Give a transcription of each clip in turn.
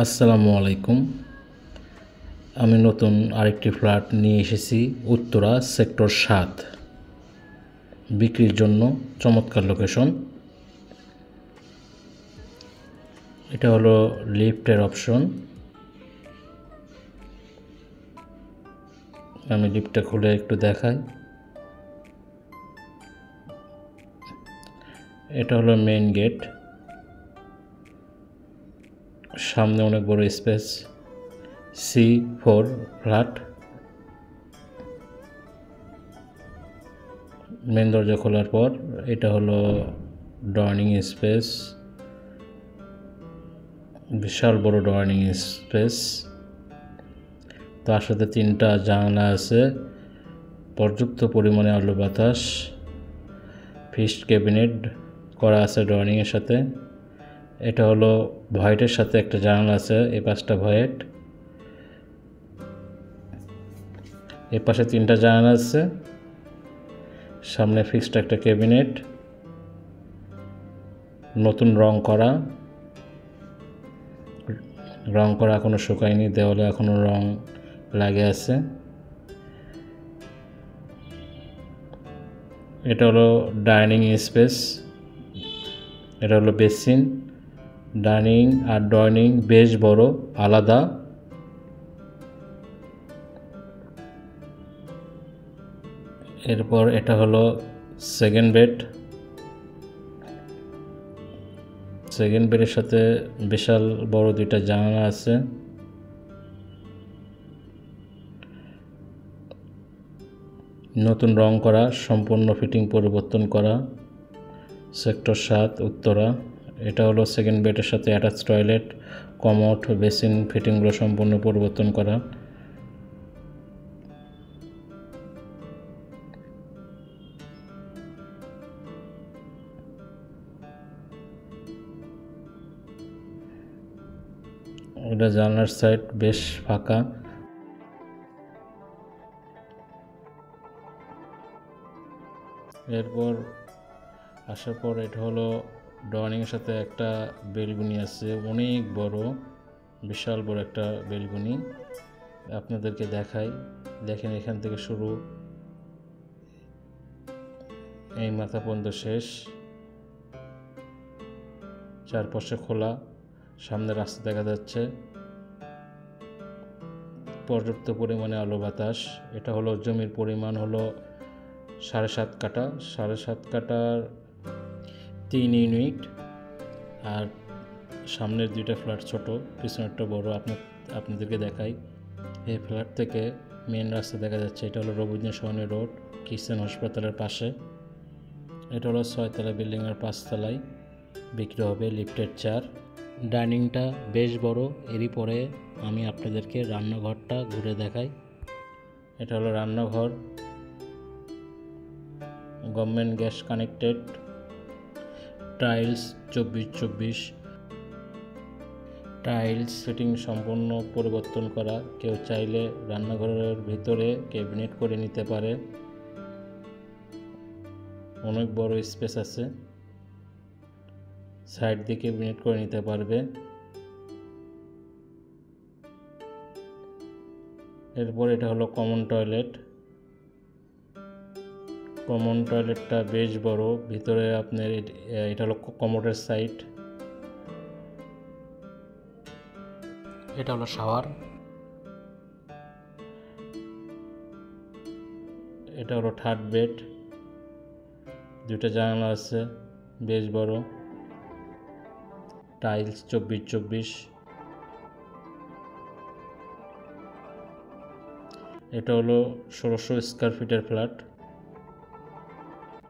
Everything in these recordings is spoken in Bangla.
আসসালামু আলাইকুম। আমি নতুন আরেকটি ফ্ল্যাট নিয়ে এসেছি উত্তরা সেক্টর ৭ বিক্রির জন্য। চমৎকার লোকেশন। এটা হলো লিফটের অপশন। আমি লিফটটা খুলে একটু দেখাই। এটা হলো মেইন গেট। সামনে অনেক বড় স্পেস। C4 flat. মেন দরজা খোলার পর এটা হলো ডাইনিং স্পেস। বিশাল বড় ডাইনিং স্পেস। তার সাথে 3টা জানালা আছে। পর্যাপ্ত পরিমাণে আলো বাতাস। ফিস্ট ক্যাবিনেট করা আছে ডাইনিংয়ের সাথে। এটা হলো ভয়েটের সাথে একটা জানালা আছে, এই পাশটা ভয়েট, এই পাশে 3টা জানালা আছে। সামনে ফিক্সড একটা ক্যাবিনেট, নতুন রং করা এখনো শুকায়নি, দেওয়ালে এখনো রং লাগে আছে। এটা হলো ডাইনিং স্পেস। এটা হলো বেসিন। ডাইনিং আর ডাইনিং বেশ বড়, আলাদা। এরপর এটা হলো সেকেন্ড বেড। সেকেন্ড বেডের সাথে বিশাল বড় 2টা জানালা আছে। নতুন রং করা, সম্পূর্ণ ফিটিং পরিবর্তন করা। সেক্টর ৭ উত্তরা। এটা হলো সেকেন্ড বেডের সাথে অ্যাটাচ টয়লেট, কমোড, বেসিন ফিটিংগুলো সম্পূর্ণ পরিবর্তন করা। এটা জানলার সাইড বেশ ফাঁকা। এরপর আসার পর এটা হলো ডাইনিংয়ের সাথে একটা বেলকনি আছে, অনেক বড়, বিশাল বড় একটা বেলকনি। আপনাদেরকে দেখাই, দেখেন এখান থেকে শুরু, এই মাথা পর্যন্ত শেষ। চারপাশে খোলা, সামনে রাস্তা দেখা যাচ্ছে, পর্যাপ্ত পরিমাণে আলো বাতাস। এটা হলো জমির পরিমাণ হলো 7.5 কাঠা। 7.5 কাঠার 3 ইউনিট। আর সামনের 2টা ফ্ল্যাট ছোট, পিছনেরটা বড়। আপনাদেরকে দেখাই, এই ফ্ল্যাট থেকে মেন রাস্তা দেখা যাচ্ছে। এটা হলো রবীন্দ্র সরণি রোড, কিষান হাসপাতালের পাশে। এটা হলো 6তলা বিল্ডিংয়ের 5তলায় বিক্রি হবে লিফটের 4। ডাইনিংটা বেশ বড়। এরই পরে আমি আপনাদেরকে রান্নাঘরটা ঘুরে দেখাই। এটা হলো রান্নাঘর, government gas connected, tiles 24/24, tiles fitting সম্পূর্ণ পরিবর্তন করা। কেউ চাইলে রান্নাঘরের ভিতরে ক্যাবিনেট করে নিতে পারে। অনেক বড় স্পেস আছে, সাইড দিয়ে ক্যাবিনেট করে নিতে পারবে। এরপর এটা হলো কমন টয়লেট। কমন টয়লেটটা বেশ বড়, ভিতরে আপনার এটা হলো কমোডের সাইড। এটা হলো শাওয়ার। এটা হলো থার্ড বেড, 2টা জানালা আছে, বেশ বড়, টাইলস 24/24। এটা হলো 1600 স্কোয়ার ফিটের ফ্ল্যাট,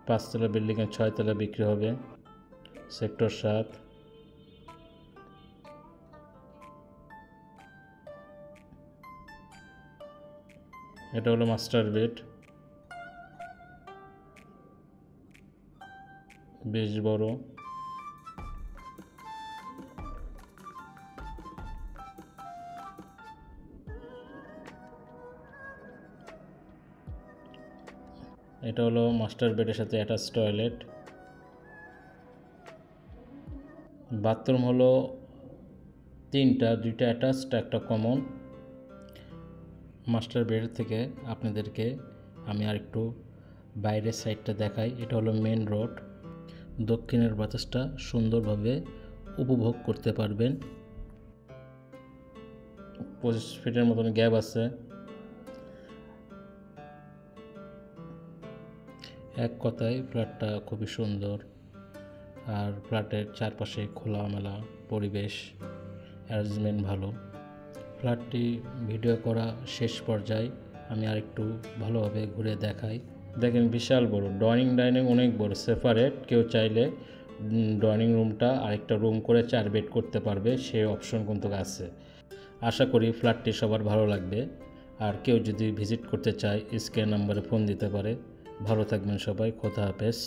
5তলা বিল্ডিংয়ের 6তলা বিক্রি হবে, সেক্টর 7। এটা হলো মাস্টার বেড, বেশ বড়। এটা হলো মাস্টার বেডের সাথে অ্যাটাচ টয়লেট। বাথরুম হলো দুইটা অ্যাটাচড, একটা কমন। মাস্টার বেড থেকে আপনাদেরকে আমি আরেকটু বাইরের সাইডটা দেখাই। এটা হলো মেন রোড। দক্ষিণের বাতাসটা সুন্দরভাবে উপভোগ করতে পারবেন। 25 ফিটের মতন গ্যাপ আছে। এক কথায় ফ্ল্যাটটা খুবই সুন্দর, আর ফ্ল্যাটের চারপাশে খোলামেলা পরিবেশ, অ্যারেঞ্জমেন্ট ভালো। ফ্ল্যাটটি ভিডিও করা শেষ পর্যায়ে আমি আরেকটু ভালোভাবে ঘুরে দেখাই। দেখেন বিশাল বড় ডাইনিং অনেক বড়, সেপারেট। কেউ চাইলে ডাইনিং রুমটা আরেকটা রুম করে 4 বেড করতে পারবে, সেই অপশন কিন্তু আছে। আশা করি ফ্ল্যাটটি সবার ভালো লাগবে। আর কেউ যদি ভিজিট করতে চায় স্ক্রিন নাম্বারে ফোন দিতে পারে। ভালো থাকবেন সবাই, খোদা হাফেজ।